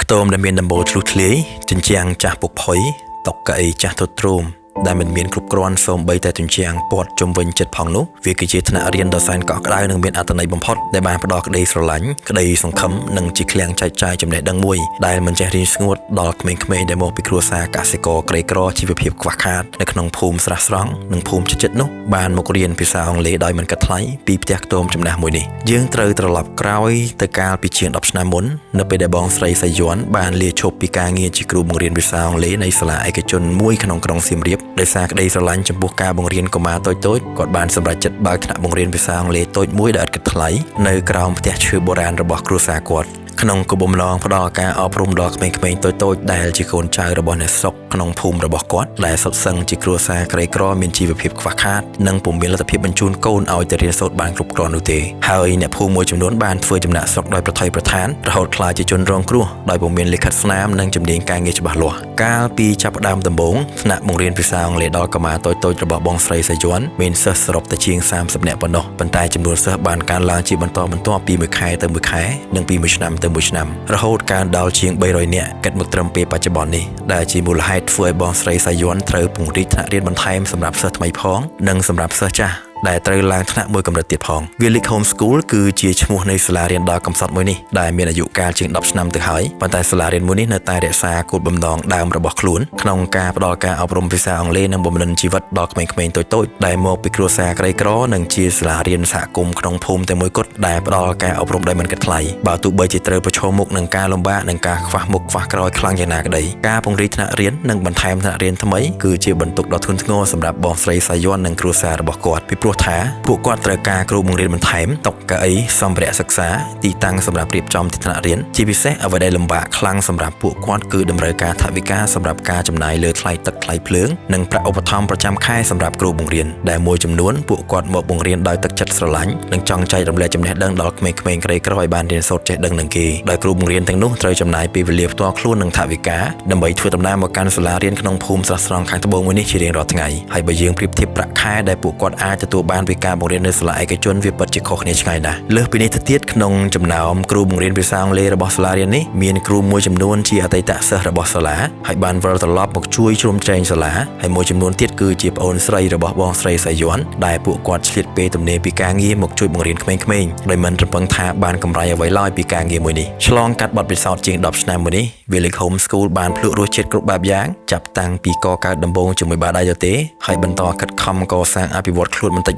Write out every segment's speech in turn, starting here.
ខ្ទមដែលមានដំបូលធ្លុះធ្លាយជញ្ជាំងចាស់ពុកផុយតុកកៅអីចាស់ទ្រុឌទ្រោមដែលមិនមានគ្រប់គ្រាន់សូម្បីតែជញ្ជាំងព័ទ្ធជុំវិញចិត្តផងនោះវាគឺជាថ្នាក់រៀនដ៏សែនកក់ក្ដៅនិងមានអត្ថន័យបំផុតដែលបានផ្ដល់ក្តីស្រឡាញ់ក្តីសង្ឃឹមនិងជាឃ្លាំងចែកចាយចំណេះដឹងមួយដែលមិនចេះរៀងស្ងួតដល់ក្មេងៗដែលមកពីគ្រួសារកសិករក្រីក្រជីវភាពខ្វះខាតនៅក្នុងភូមិស្រះស្រង់និងភូមិជិតៗនោះបានមករៀនភាសាអង់គ្លេសដោយមិនគិតថ្លៃពីផ្ទះខ្ទមចំណាស់មួយនេះយើងត្រូវត្រឡប់ក្រោយទៅកាលពីជាង10ឆ្នាំមុននៅពេលដែលបងស្រីសៃយ័ន្តបានលាឈប់ពីការងារជាគ្រូបង្រៀនភាសាអង់គ្លេសនៅសាលាឯកជនមួយក្នុងក្រុងសៀមរាបដោយសារក្តីស្រឡាញ់ចំពោះការបង្រៀនកុមារតូចៗគាត់បានសម្រេចចិត្តបើកថ្នាក់បង្រៀនភាសាអង់គ្លេសតូចមួយដែលឥតគិតថ្លៃនៅក្រោមផ្ទះឈើបុរាណរបស់គ្រួសារគាត់ក្នុងគោលបំណងផ្ដល់ការអប់រំដល់ក្មេងៗតូចៗដែលជាកូនចៅរបស់អ្នកស្រុកក្នុងភូមិរបស់គាត់ដែលសុទ្ធសឹងជាគ្រួសារក្រីក្រមានជីវភាពខ្វះខាតនិងពុំមានលទ្ធភាពបញ្ជូនកូនឲ្យទៅរៀនសូត្របានគ្រប់គ្រាន់នោះទេហើយអ្នកភូមិមួយចំនួនបានធ្វើចំណាក់ស្រុកដោយប្រថុយប្រថានរហូតក្លាយជាជនរងគ្រោះដោយពុំមានលិខិតស្នាមនិងជំនាញការងារច្បាស់លាស់កាលពីចាប់ផ្ដើមដំបូងថ្នាក់បង្រៀនភាសាអង់គ្លេសដល់កុមារតូចៗរបស់បងស្រីសៃយ័ន្តមានសិស្សសរុបតែជាង30នាក់ប៉ុណ្ណោះប៉ុន្តែចំនួនសិស្សបានកើនឡើងជាបន្តបន្ទាប់ពីមួយខែទៅមួយខែនិងពីមួយឆ្នាំទៅមួយឆ្នាំរហូតកើនដល់ជាង300នាក់គិតមកត្រឹមពេលបច្ចុប្បន្ននេះដែលជាមូលហេតុធ្វើឲ្យបងស្រីសៃយ័ន្តត្រូវពង្រីកថ្នាក់រៀនបន្ថែមសម្រាប់សិស្សថ្មីផងនិងសម្រាប់សិស្សចាស់ដែលត្រូវឡើងថ្នាក់មួយកម្រិតទៀតផង Village Home School គឺជាឈ្មោះនៃសាលារៀនដ៏កំសត់មួយនេះដែលមានអាយុកាលជាង10ឆ្នាំទៅហើយប៉ុន្តែសាលារៀនមួយនេះនៅតែរក្សាគោលបំណងដើមរបស់ខ្លួនក្នុងការផ្ដល់ការអប់រំភាសាអង់គ្លេសនិងបំពេញជីវិតដល់ក្មេងៗតូចៗដែលមកពីគ្រួសារក្រីក្រនិងជាសាលារៀនសហគមន៍ក្នុងភូមិតែមួយគត់ដែលផ្ដល់ការអប់រំដោយមិនគិតថ្លៃបើទោះបីជាត្រូវប្រឈមមុខនឹងការលំបាកនិងការខ្វះមុខខ្វះក្រោយខ្លាំងយ៉ាងណាក្តីការពង្រីកថ្នាក់រៀននិងបន្ថែមថ្នាក់រៀនថ្មីគឺជាបន្ទុកដ៏ធ្ងន់ធ្ងរសម្រាប់បងស្រីសៃយ័ន្តនិងគ្រួសាររបស់គាត់ពីព្រោះថាពួកគាត់ត្រូវការគ្រូបង្រៀនបន្ថែមតុកៅអីសម្ភារៈសិក្សាទីតាំងសម្រាប់រៀបចំទីថ្នាក់រៀនជាពិសេសអ្វីដែលលំបាកខ្លាំងសម្រាប់ពួកគាត់គឺតម្រូវការថវិកាសម្រាប់ការចំណាយលើថ្លៃទឹកថ្លៃភ្លើងនិងប្រាក់ឧបត្ថម្ភប្រចាំខែសម្រាប់គ្រូបង្រៀនដែលមួយចំនួនពួកគាត់មកបង្រៀនដោយទឹកចិត្តស្រឡាញ់និងចង់ចែករំលែកចំណេះដឹងដល់ក្មេងៗក្រីក្រឲ្យបានរៀនសូត្រចេះដឹងនឹងគេដោយគ្រូបង្រៀនទាំងនោះត្រូវចំណាយពេលវេលាផ្ទាល់ខ្លួននិងថវិកាដើម្បីធ្វើដំណើរមកកាន់សាលារៀនក្នុងភូមិស្រះស្រង់ខាងត្បូងមួយនេះជារៀងរាល់ថ្ងៃហើយបើយើងប្រៀបធៀបប្រាក់ខែដែលពួកគាត់អាចទទួលបានពីការបង្រៀននៅសាលាឯកជនវាពិតជាខុសគ្នាឆ្ងាយណាស់លើសពីនេះទៅទៀតក្នុងចំណោមគ្រូបង្រៀនភាសាអង់គ្លេសរបស់សាលារៀននេះមានគ្រូមួយចំនួនជាអតីតសិស្សរបស់សាលាហើយបានវិលត្រឡប់មកជួយជ្រោមជ្រែងសាលាហើយមួយចំនួនទៀតគឺជាប្អូនស្រីរបស់បងស្រីសៃយ័ន្តដែលពួកគាត់ឆ្លៀតពេលទំនេរពីការងារមកជួយបង្រៀនក្មេងៗដោយមិនរំពឹងថាបានកម្រៃអ្វីឡើយពីការងារមួយនេះឆ្លងកាត់បទពិសោធន៍ជាង10ឆ្នាំមួយនេះ Village Home School បានភ្លក់រសជាតិគ្រប់បែបយ៉ាងចាប់តាំងពីកកើតដំបូងជាមួយបាតដៃទទេហើយបន្តខិតខំកសាងអភិវឌ្ឍខ្លួនបន្តិច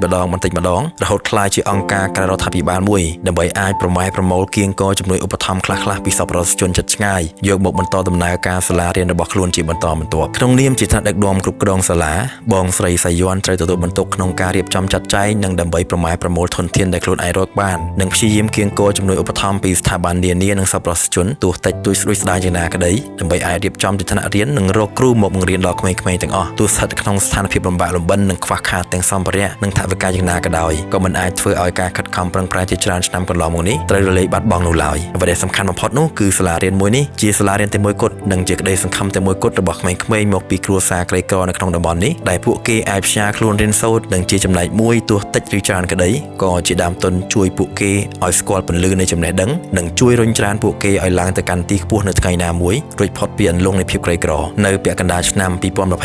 ម្ដងរហូតក្លាយជាអង្គការក្រៅរដ្ឋាភិបាលមួយដើម្បីអាចប្រម៉ែប្រមូលគៀងគរជំនួយឧបត្ថម្ភខ្លះៗពីសប្បុរសជនជិតឆ្ងាយយកមកបន្តដំណើរការសាលារៀនរបស់ខ្លួនជាបន្តបន្ទាប់ក្នុងនាមជាថ្នាក់ដឹកនាំគ្រប់គ្រងសាលាបងស្រីសៃយ័ន្តត្រូវទទួលបន្ទុកក្នុងការរៀបចំចាត់ចែងនិងដើម្បីប្រម៉ែប្រមូលធនធានដែលខ្លួនឯងរកបាននិងព្យាយាមគៀងគរជំនួយឧបត្ថម្ភពីស្ថាប័ននានានិងសប្បុរសជនទោះតិចតួចស្ដួយស្ដាយយ៉ាងណាក្តីដើម្បីអាចរៀបចំទីថ្នាក់រៀននិងរកគ្រូមកបង្រៀនដល់ក្មេងៗទាំងអស់ទោះស្ថិតក្នុងស្ថានភាពលំបាកលំបិននិងខ្វះខាតទាំងសម្ភារៈនិងថវិកាយ៉ាងណាក៏ដោយក៏មិនអាចធ្វើឲ្យការខិតខំប្រឹងប្រែងជាច្រើនឆ្នាំកន្លងមកនេះត្រូវរលាយបាត់បង់នោះឡើយអ្វីដែលសំខាន់បំផុតនោះគឺសាលារៀនមួយនេះជាសាលារៀនតែមួយគត់និងជាក្តីសង្ឃឹមតែមួយគត់របស់ក្មេងៗមកពីគ្រួសារក្រីក្រនៅក្នុងតំបន់នេះដែលពួកគេអាចព្យាខ្លួនរៀនសូត្រនិងជាចំណែកមួយទោះតិចឬច្រើនក្តីក៏ជាដើមទុនជួយពួកគេឲ្យស្គាល់ពន្លឺនៃចំណេះដឹងនិងជួយរុញច្រានពួកគេឲ្យឡើងទៅកាន់ទីខ្ពស់នៅថ្ងៃណាមួយរួចផុតពីអន្លង់នៃភាពក្រីក្រនៅពាក់កណ្ដាលឆ្នាំ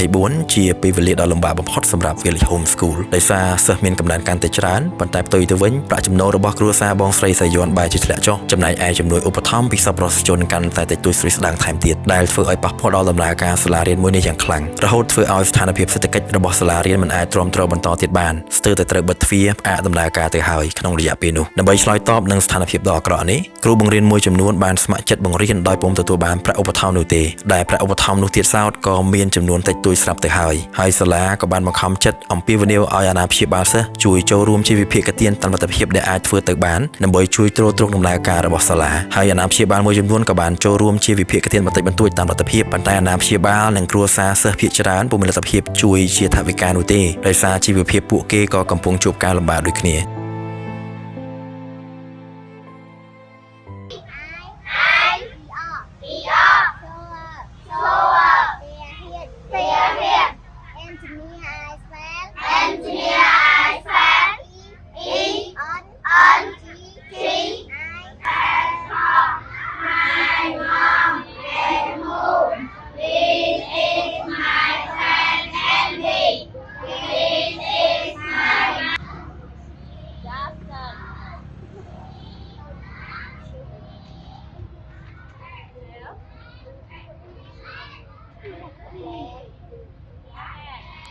2024ជាពេលវេលាដ៏លំបាកបំផុតសម្រាប់ Village Home School ដោយសារសិស្សមានកម្លាំងកាន់តែច្រើនប៉ុន្តែផ្ទុយទៅវិញប្រាក់ចំណូលរបស់គ្រួសារបងស្រីសៃយ័ន្តបែរជាធ្លាក់ចុះចំណែកឯជំនួយឧបត្ថម្ភពីសប្បុរសជនកាន់តែតិចតួចស្រីស្ដាងថែមទៀតដែលធ្វើឲ្យប៉ះពាល់ដល់ដំណើរការសាលារៀនមួយនេះយ៉ាងខ្លាំងរហូតធ្វើឲ្យស្ថានភាពសេដ្ឋកិច្ចរបស់សាលារៀនមិនអាចទ្រាំទ្របន្តទៀតបានស្ទើរតែត្រូវបិទទ្វារផ្អាកដំណើរការទៅហើយក្នុងរយៈពេលនោះដើម្បីឆ្លើយតបនឹងស្ថានភាពដ៏អាក្រក់នេះគ្រូបង្រៀនមួយចំនួនបានស្ម័គ្រចិត្តបង្រៀនដោយពុំទទួលបានប្រាក់ឧបត្ថម្ភនោះទេដែលប្រាក់ឧបត្ថម្ភនោះទៀតសោតក៏មានចំនួនតិចតួចស្រាប់ទៅហើយសាលាក៏បានបង្ខំចិត្តអំពាវនាវឲ្យអាណាព្យាបាលសិស្សជួយចូលរួមជាវិភាគទានតាមលទ្ធភាពដែលអាចធ្វើទៅបានដើម្បីជួយទ្រទ្រង់ដំណើរការរបស់សាលាហើយអាណាព្យាបាលមួយចំនួនក៏បានចូលរួមជាវិភាគទានបន្តិចបន្តួចតាមលទ្ធភាពប៉ុន្តែអាណាព្យាបាលនិងគ្រួសារសិស្សភាគច្រើនពុំមានលទ្ធភាពជួយជាថវិកានោះទេដោយសារជីវភាពពួកគេក៏កំពុងជួបការលំបាកដូចគ្នា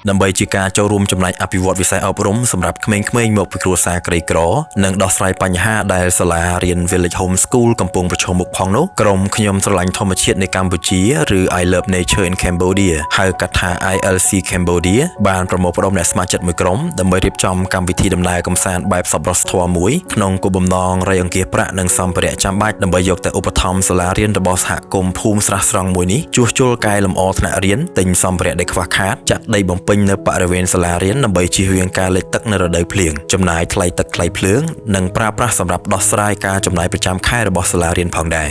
ដើម្បីជាការចូលរួមចំណែកអភិវឌ្ឍវិស័យអប់រំសម្រាប់ក្មេងៗមកពីគ្រួសារក្រីក្រនិងដោះស្រាយបញ្ហាដែលសាលារៀន Village Home School កំពុងប្រឈមមុខផងនោះក្រុមខ្ញុំស្រឡាញ់ធម្មជាតិនៃកម្ពុជាឬ I Love Nature in Cambodia ហៅកាត់ថា ILC Cambodia បានប្រមូលផ្ដុំអ្នកស្ម័គ្រចិត្តមួយក្រុមដើម្បីរៀបចំកម្មវិធីដំណើរកម្សាន្តបែបសប្បុរសធម៌មួយក្នុងគោលបំណងរៃអង្គាសប្រាក់និងសម្ភារៈចាំបាច់ដើម្បីយកទៅឧបត្ថម្ភសាលារៀនរបស់សហគមន៍ភូមិស្រះស្រង់មួយនេះជួសជុលកែលម្អថ្នាក់រៀនទិញសម្ភារៈដែលខ្វះខាតចាក់ដីបំពេញនៅបរិវេណសាលារៀនដើម្បីជៀសវាងការលិចទឹកនៅរដូវភ្លៀងចំណាយថ្លៃទឹកថ្លៃភ្លើងនិងប្រើប្រាស់សម្រាប់ដោះស្រាយការចំណាយប្រចាំខែរបស់សាលារៀនផងដែរ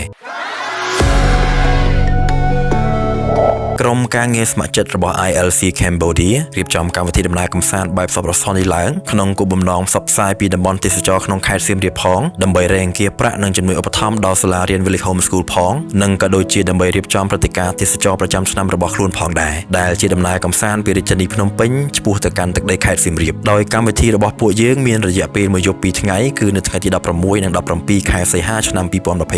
ក្រុមការងារស្ម័គ្រចិត្តរបស់ ILC Cambodia រៀបចំកម្មវិធីដំណើរកម្សាន្តបែបសប្បុរសធម៌នេះឡើងក្នុងគោលបំណងផ្សព្វផ្សាយពីតំបន់ទេសចរក្នុងខេត្តសៀមរាបផងដើម្បីរៃអង្គាសប្រាក់និងជំនួយឧបត្ថម្ភដល់សាលារៀន Village Home School ផងនិងក៏ដូចជាដើម្បីរៀបចំព្រឹត្តិការណ៍ទេសចរប្រចាំឆ្នាំរបស់ខ្លួនផងដែរដែលជាដំណើរកម្សាន្តពីរាជធានីភ្នំពេញឆ្ពោះទៅកាន់ទឹកដីខេត្តសៀមរាបដោយកម្មវិធីរបស់ពួកយើងមានរយៈពេលមួយយប់2ថ្ងៃគឺនៅថ្ងៃទី16និង17ខែសីហាឆ្នាំ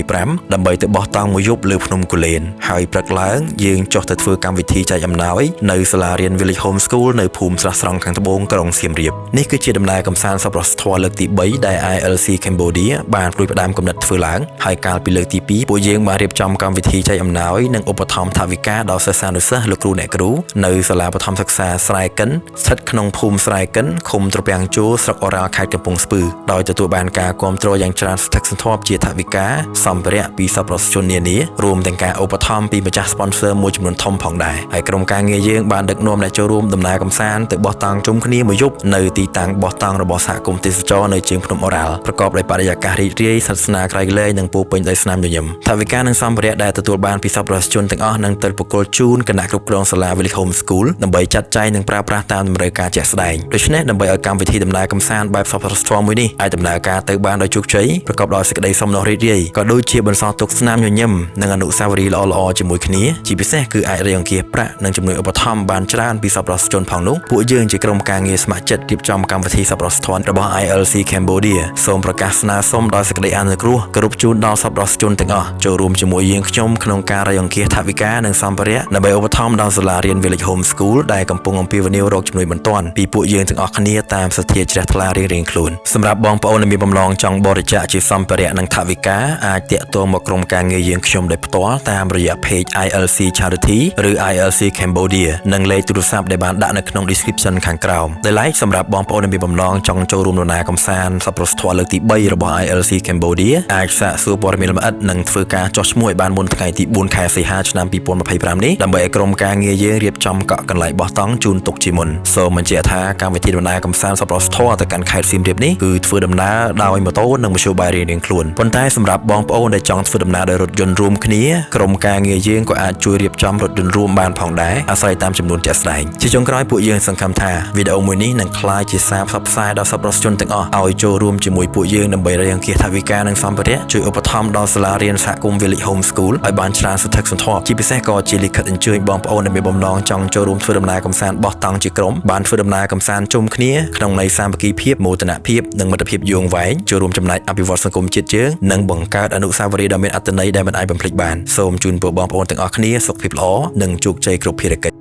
2025ដើម្បីទៅបោះតង់មួយយប់លើភ្នំគូលែនហើយព្រឹកឡើងយើងចុះទៅធ្វើកម្មវិធីចែកអំណោយនៅសាលារៀន Village Home School នៅភូមិស្រះស្រង់ខាងត្បូងក្រុងសៀមរាបនេះគឺជាដំណើរកម្សាន្តសប្បុរសធម៌លើកទី3ដែល ILC Cambodia បានព្រួយផ្ដើមគំនិតធ្វើឡើងហើយកាលពីលើកទី2ពួកយើងបានរៀបចំកម្មវិធីចែកអំណោយនិងឧបត្ថម្ភថវិកាដល់សិស្សានុសិស្សលោកគ្រូអ្នកគ្រូនៅសាលាបឋមសិក្សាស្រែកិនស្ថិតក្នុងភូមិស្រែកិនឃុំត្រពាំងជោស្រុកអូរ៉ាល់ខេត្តកំពង់ស្ពឺដោយទទួលបានការគាំទ្រយ៉ាងច្រើនសន្ធឹកសន្ធាប់ជាថវិកាសម្ភារៈពីសប្បុរសជននានារួមទាំងការឧបត្ថម្ភពីម្ចាស់ sponsor មួយចំនួនធំផងដែរហើយក្រុមការងារយើងបានដឹកនាំអ្នកចូលរួមដំណើរកម្សាន្តទៅបោះតង់ជុំគ្នាមួយយប់នៅទីតាំងបោះតង់របស់សហគមន៍ទេសចរនៅជើងភ្នំអូរ៉ាល់ប្រកបដោយបរិយាកាសរីករាយស្និទ្ធស្នាលក្រៃលែងនិងពោពេញដោយស្នាមញញឹមថវិកានិងសម្ភារៈដែលទទួលបានពីសប្បុរសជនទាំងអស់នឹងទៅប្រគល់ជូនគណៈគ្រប់គ្រងសាលា Village Home School ដើម្បីចាត់ចែងនិងប្រើប្រាស់តាមតម្រូវការជាក់ស្ដែងដូច្នេះដើម្បីឲ្យកម្មវិធីដំណើរកម្សាន្តបែបសប្បុរសធម៌មួយនេះអាចដំណើរការទៅបានដោយជោគជ័យប្រកបដោយសេចក្តីសំណោះរីករាយក៏ដូចជាបន្សល់ទុកស្នាមញញឹមនិងអនុស្សាវរីយ៍ល្អៗជាមួយគ្នាជាពិសេសគឺអាចរៃអង្គាសប្រាក់និងជំនួយឧបត្ថម្ភបានច្រើនពីសប្បុរសជនផងនោះពួកយើងជាក្រុមការងារស្ម័គ្រចិត្តរៀបចំកម្មវិធីសប្បុរសធម៌របស់ ILC Cambodia សូមប្រកាសស្នើសុំដោយសេចក្តីអនុគ្រោះគ្រប់ជូនដល់សប្បុរសជនទាំងអស់ចូលរួមជាមួយយើងខ្ញុំក្នុងការរៃអង្គាសថវិកានិងសម្ភារៈដើម្បីឧបត្ថម្ភដល់សាលារៀន Village Home School ដែលកំពុងអំពាវនាវរកជំនួយបន្ទាន់ពីពួកយើងទាំងអស់គ្នាតាមសទ្ធាជ្រះថ្លារៀងៗខ្លួនសម្រាប់បងប្អូនដែលមានបំណងចង់បរិច្ចាគជាសម្ភារៈនិងថវិកាអាចតាក់ទងមកក្រុមការងារយើងខ្ញុំដោយផ្ទាល់តាមរយៈ page ILC Charity ឬ ILC Cambodia និងលេខទូរស័ព្ទដែលបានដាក់នៅក្នុង description ខាងក្រោមដែលឡែកសម្រាប់បងប្អូនដែលមានបំណងចង់ចូលរួមដំណើរកម្សាន្តសប្បុរសធម៌លើកទី3របស់ ILC Cambodia អាចសាកសួរព័ត៌មានលម្អិតនិងធ្វើការចុះឈ្មោះឲ្យបានមុនថ្ងៃទី4ខែសីហាឆ្នាំ2025នេះដើម្បីឲ្យក្រុមការងារយើងរៀបចំកក់កន្លែងបោះតង់ជូនទុកជាមុនសូមបញ្ជាក់ថាកម្មវិធីដំណើរកម្សាន្តសប្បុរសធម៌ទៅកាន់ខេត្តសៀមរាបនេះគឺធ្វើដំណើរដោយម៉ូតូនិងមធ្យោបាយរៀងៗខ្លួនប៉ុន្តែសម្រាប់បងប្អូនដែលចង់ធ្វើដំណើរដោយរថយន្តរួមគ្នាក្រុមការងារយើងក៏អាចជួយរៀបចំរថយន្តរួមបានផងដែរអាស្រ័យតាមចំនួនជាក់ស្ដែងជាចុងក្រោយពួកយើងសង្ឃឹមថាវីដេអូមួយនេះនឹងក្លាយជាសារផ្សព្វផ្សាយដល់សប្បុរសជនទាំងអស់ឲ្យចូលរួមជាមួយពួកយើងដើម្បីរៃអង្គាសថវិកានិងសម្ភារៈជួយឧបត្ថម្ភដល់សាលារៀនសហគមន៍ Village Home School ឲ្យបានច្រើនសន្ធឹកសន្ធាប់ជាពិសេសក៏ជាលិខិតអញ្ជើញបងប្អូនដែលមានបំណងចង់ចូលរួមធ្វើដំណើរកម្សាន្តបោះតង់ជាក្រុមបានធ្វើដំណើរកម្សាន្តជុំគ្នាក្នុងន័យសាមគ្គីភាពមោទនភាពនិងមិត្តភាពយូរអង្វែងចូលរួមចំណែកអភិវឌ្ឍសង្គមជាតិយើងនិងបង្កើតអនុស្សាវរីយ៍ដ៏មានអត្ថន័យដែលមិនអាចបំភ្លេចបានសូមជូនពរបងប្អូនទាំងអស់គ្នាសុខភាពល្អនិងជោគជ័យគ្រប់ភារកិច្ច